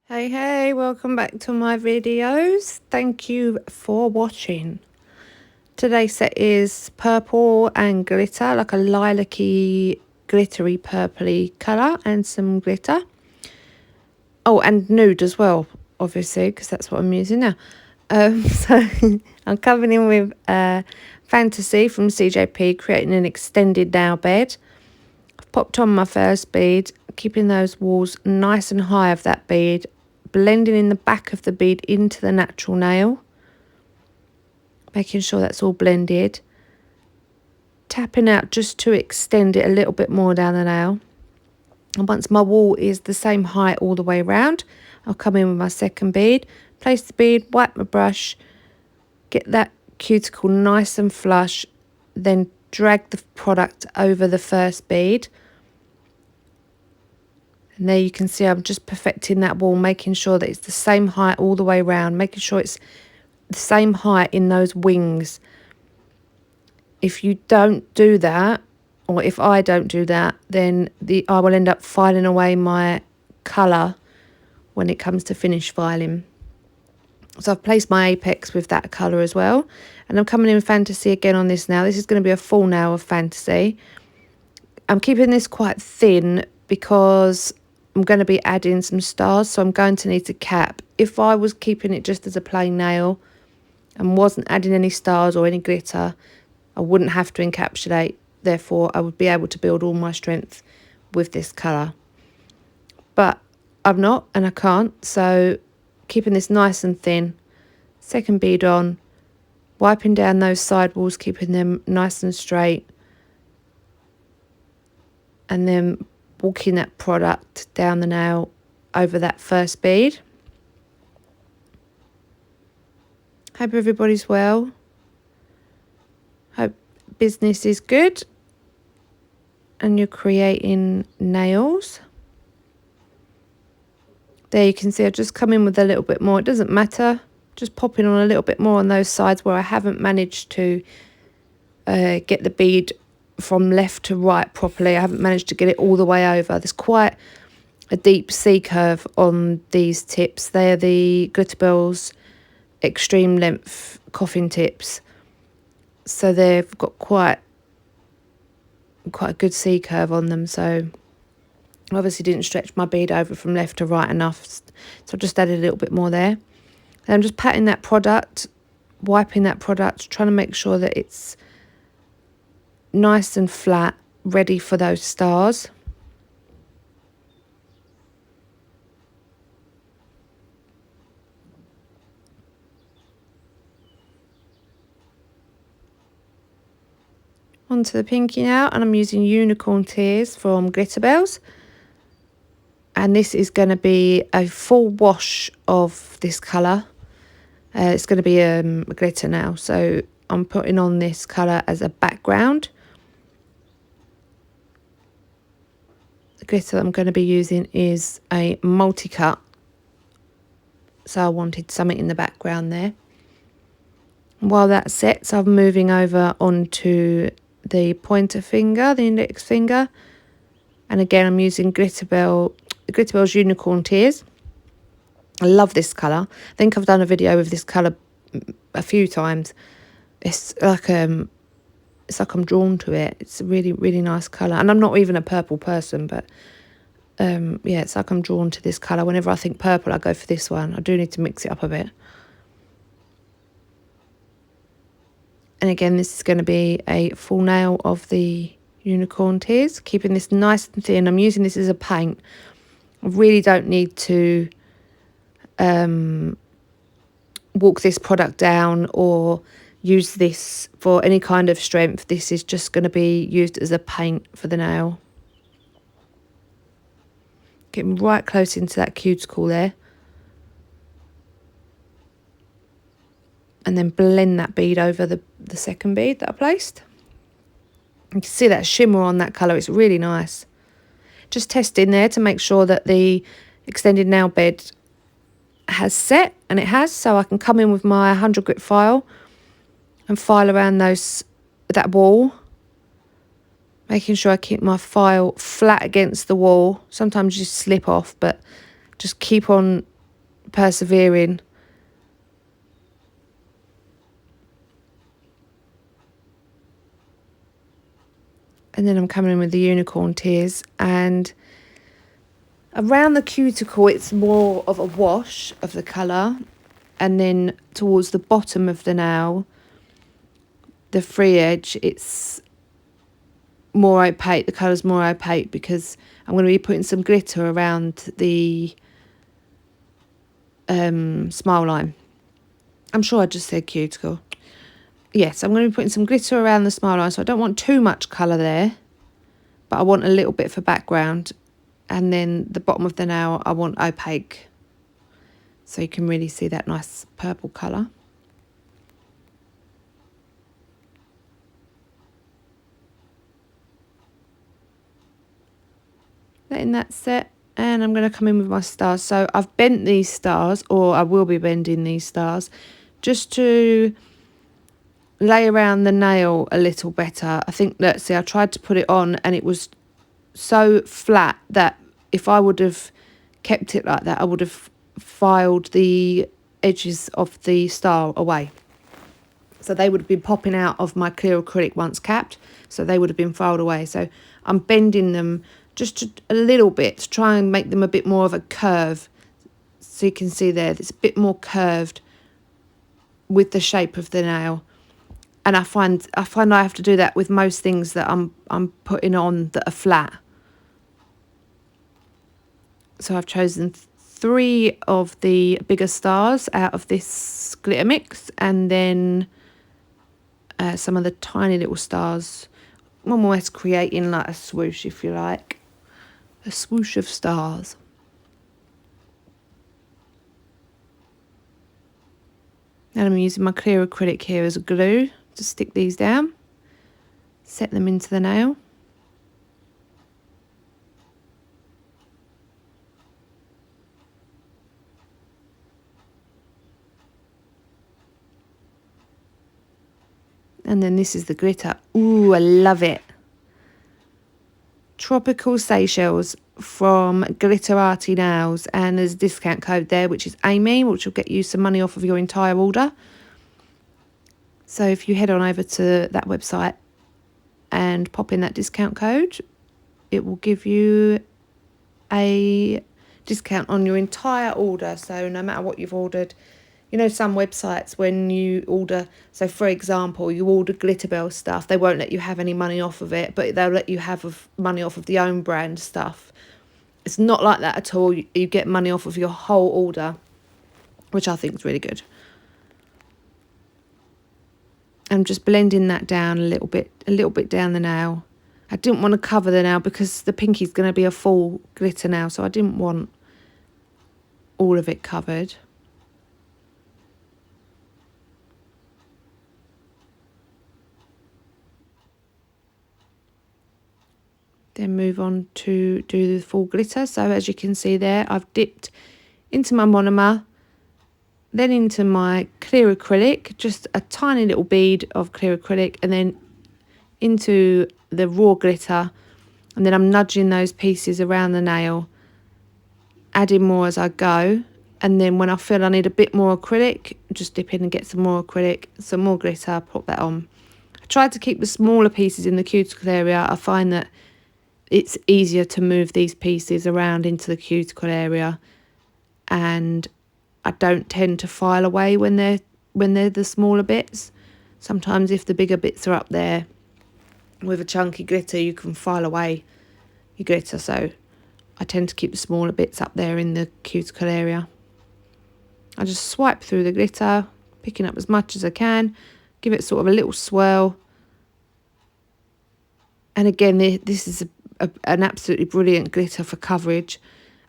Hey, welcome back to my videos. Thank you for watching. Today's set is purple and glitter, like a lilac-y, glittery, purpley colour, and some glitter. Oh, and nude as well, obviously, because that's what I'm using now. So I'm coming in with Fantasy from CJP, creating an extended nail bed. I've popped on my first bead, keeping those walls nice and high of that bead, blending in the back of the bead into the natural nail, making sure that's all blended, tapping out just to extend it a little bit more down the nail. And once my wall is the same height all the way around, I'll come in with my second bead, place the bead, wipe my brush, get that cuticle nice and flush, then drag the product over the first bead. And there you can see I'm just perfecting that wall, making sure that it's the same height all the way around, making sure it's the same height in those wings. If you don't do that, or if I don't do that, then I will end up filing away my colour when it comes to finish filing. So I've placed my apex with that colour as well. And I'm coming in Fantasy again on this now. This is going to be a full nail of Fantasy. I'm keeping this quite thin because I'm going to be adding some stars, so I'm going to need to cap. If I was keeping it just as a plain nail and wasn't adding any stars or any glitter, I wouldn't have to encapsulate. Therefore, I would be able to build all my strength with this colour. But I'm not, and I can't, so keeping this nice and thin. Second bead on, wiping down those side walls, keeping them nice and straight, and then walking that product down the nail over that first bead. Hope everybody's well. Hope business is good and you're creating nails. There you can see I just come in with a little bit more. It doesn't matter, just popping on a little bit more on those sides where I haven't managed to get the bead from left to right properly. I haven't managed to get it all the way over. There's quite a deep C curve on these tips. They're the Glitterbels extreme length coffin tips, so they've got quite a good C curve on them. So I obviously didn't stretch my bead over from left to right enough, so I just added a little bit more there. And I'm just patting that product, wiping that product, trying to make sure that it's nice and flat, ready for those stars. Onto the pinky now, and I'm using Unicorn Tears from Glitterbels. And this is going to be a full wash of this colour. It's going to be a glitter now, so I'm putting on this colour as a background. The glitter that I'm going to be using is a multi-cut, so I wanted something in the background there. While that sets, I'm moving over onto the pointer finger, the index finger, and again I'm using Glitterbels Unicorn Tears. I love this colour. I think I've done a video with this colour a few times. It's like I'm drawn to it. It's a really, really nice colour. And I'm not even a purple person, but yeah, it's like I'm drawn to this colour. Whenever I think purple, I go for this one. I do need to mix it up a bit. And again, this is going to be a full nail of the Unicorn Tears, keeping this nice and thin. I'm using this as a paint. I really don't need to walk this product down or use this for any kind of strength. This is just going to be used as a paint for the nail. Getting right close into that cuticle there. And then blend that bead over the second bead that I placed. You can see that shimmer on that colour. It's really nice. Just testing there to make sure that the extended nail bed has set, and it has, so I can come in with my 100 grit file and file around that wall, making sure I keep my file flat against the wall. Sometimes you slip off, but just keep on persevering. And then I'm coming in with the unicorn tears, and around the cuticle it's more of a wash of the colour, and then towards the bottom of the nail, the free edge, it's more opaque, the colour's more opaque, because I'm going to be putting some glitter around the smile line. I'm sure I just said cuticle. Yes, I'm going to be putting some glitter around the smile line, so I don't want too much colour there, but I want a little bit for background. And then the bottom of the nail I want opaque, so you can really see that nice purple colour. Letting that set, and I'm going to come in with my stars. So I've bent these stars, or I will be bending these stars, just to lay around the nail a little better. I think, let's see, I tried to put it on and it was so flat that if I would have kept it like that, I would have filed the edges of the star away. So they would have been popping out of my clear acrylic once capped, so they would have been filed away. So I'm bending them just a little bit to try and make them a bit more of a curve. So you can see there, it's a bit more curved with the shape of the nail. And I find I have to do that with most things that I'm putting on that are flat. So I've chosen 3 of the bigger stars out of this glitter mix, and then some of the tiny little stars. I'm almost creating like a swoosh, if you like, a swoosh of stars. And I'm using my clear acrylic here as a glue to stick these down, set them into the nail. And then this is the glitter. Ooh, I love it. Tropical Seychelles from Glitterarty Nails, and there's a discount code there, which is Amy, which will get you some money off of your entire order. So if you head on over to that website and pop in that discount code, it will give you a discount on your entire order. So no matter what you've ordered, you know, some websites when you order, so for example, you order Glitterbels stuff, they won't let you have any money off of it, but they'll let you have money off of the own brand stuff. It's not like that at all. You get money off of your whole order, which I think is really good. I'm just blending that down a little bit down the nail. I didn't want to cover the nail because the pinky's going to be a full glitter nail, so I didn't want all of it covered. Then move on to do the full glitter. So as you can see there, I've dipped into my monomer, then into my clear acrylic, just a tiny little bead of clear acrylic, and then into the raw glitter, and then I'm nudging those pieces around the nail, adding more as I go, and then when I feel I need a bit more acrylic, just dip in and get some more acrylic, some more glitter, put that on. I tried to keep the smaller pieces in the cuticle area. I find that it's easier to move these pieces around into the cuticle area, and I don't tend to file away when they're the smaller bits. Sometimes if the bigger bits are up there with a chunky glitter, you can file away your glitter, so I tend to keep the smaller bits up there in the cuticle area. I just swipe through the glitter, picking up as much as I can, give it sort of a little swirl. And again, this is an absolutely brilliant glitter for coverage.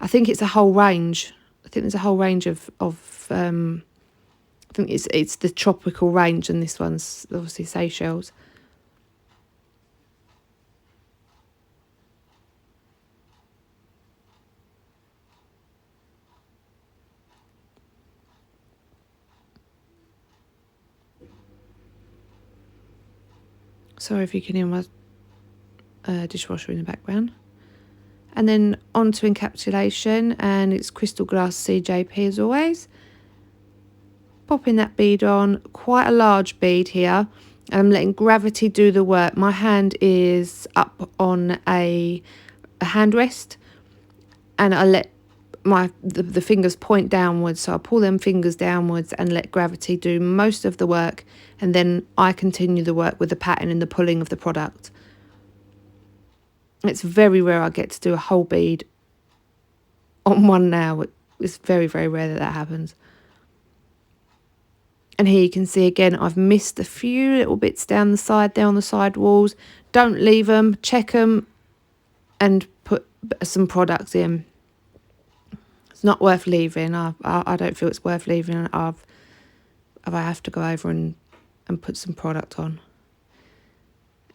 I think it's a whole range. I think there's a whole range of I think it's the tropical range, and this one's obviously Seychelles. Sorry if you can hear my dishwasher in the background. And then onto encapsulation, and it's Crystal Glass CJP as always. Popping that bead on, quite a large bead here. I'm letting gravity do the work. My hand is up on a hand rest, and I let the fingers point downwards, so I pull them fingers downwards and let gravity do most of the work, and then I continue the work with the pattern and the pulling of the product. It's very rare I get to do a whole bead on one nail. It's very, very rare that happens. And here you can see again, I've missed a few little bits down the side there on the side walls. Don't leave them, check them and put some products in. It's not worth leaving. I don't feel it's worth leaving. I have to go over and put some product on.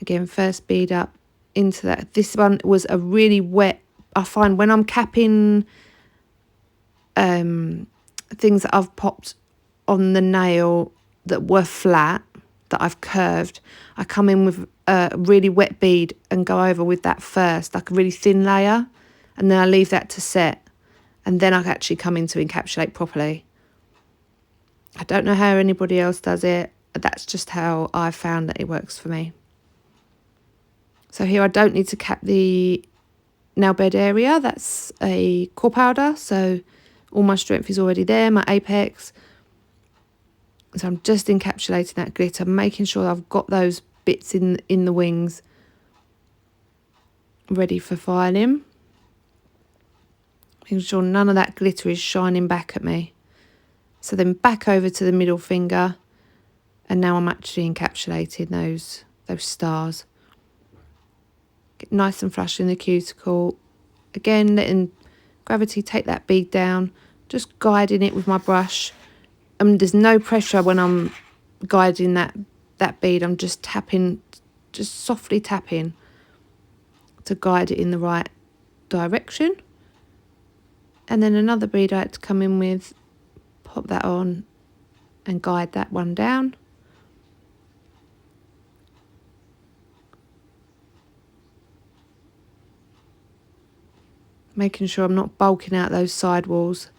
Again, first bead up into that. This one was a really wet. I find when I'm capping things that I've popped on the nail that were flat, that I've curved, I come in with a really wet bead and go over with that first, like a really thin layer, and then I leave that to set, and then I actually come in to encapsulate properly. I don't know how anybody else does it. That's just how I found that it works for me. So here I don't need to cap the nail bed area. That's a core powder, so all my strength is already there, my apex. So I'm just encapsulating that glitter, making sure I've got those bits in the wings ready for filing. Making sure none of that glitter is shining back at me. So then back over to the middle finger, and now I'm actually encapsulating those stars. Get nice and flush in the cuticle. Again, letting gravity take that bead down, just guiding it with my brush. There's no pressure when I'm guiding that bead. I'm just tapping, just softly tapping to guide it in the right direction. And then another bead I had to come in with, pop that on and guide that one down. Making sure I'm not bulking out those side walls.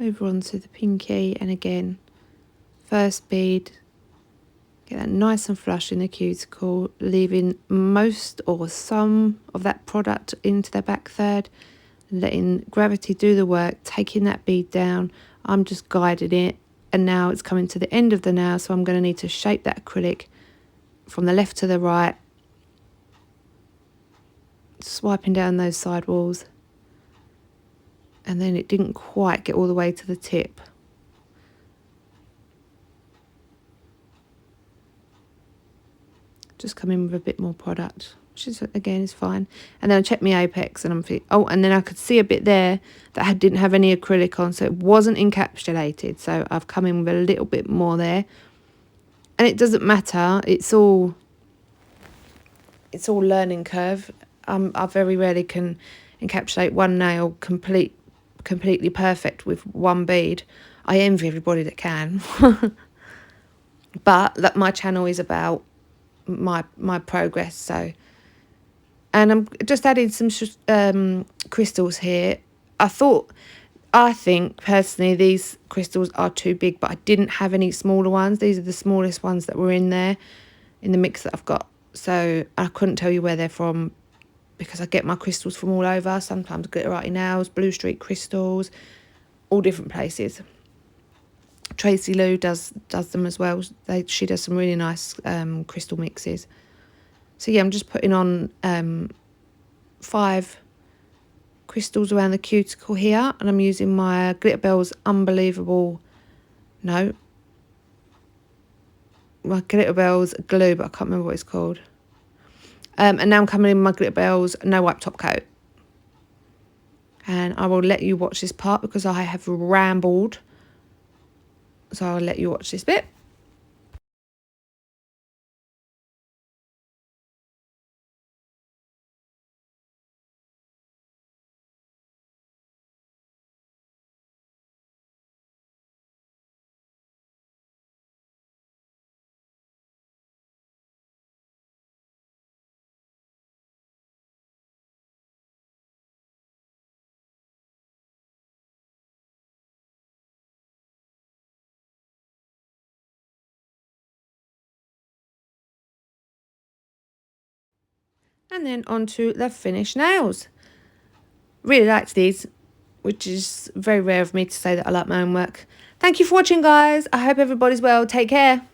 Over onto the pinky, and again, first bead, get that nice and flush in the cuticle, leaving most or some of that product into the back third, letting gravity do the work, taking that bead down. I'm just guiding it, and now it's coming to the end of the nail, so I'm going to need to shape that acrylic from the left to the right, swiping down those side walls. And then it didn't quite get all the way to the tip. Just come in with a bit more product, which is, again, is fine. And then I checked my apex, and I'm thinking, oh, and then I could see a bit there that didn't have any acrylic on, so it wasn't encapsulated. So I've come in with a little bit more there. And it doesn't matter. It's all learning curve. I very rarely can encapsulate one nail completely perfect with one bead. I envy everybody that can. But that my channel is about my progress. So, and I'm just adding some crystals here. I think personally these crystals are too big, but I didn't have any smaller ones. These are the smallest ones that were in there in the mix that I've got, so I couldn't tell you where they're from, because I get my crystals from all over. Sometimes Glitterarty Nails, Blue Street Crystals, all different places. Tracy Lou does them as well. She does some really nice crystal mixes. So yeah, I'm just putting on 5 crystals around the cuticle here, and I'm using my Glitterbels my Glitterbels glue, but I can't remember what it's called. And now I'm coming in with my Glitterbels No Wipe Top Coat. And I will let you watch this part because I have rambled. So I'll let you watch this bit. And then onto the finished nails. Really liked these, which is very rare of me to say that I like my own work. Thank you for watching, guys. I hope everybody's well. Take care.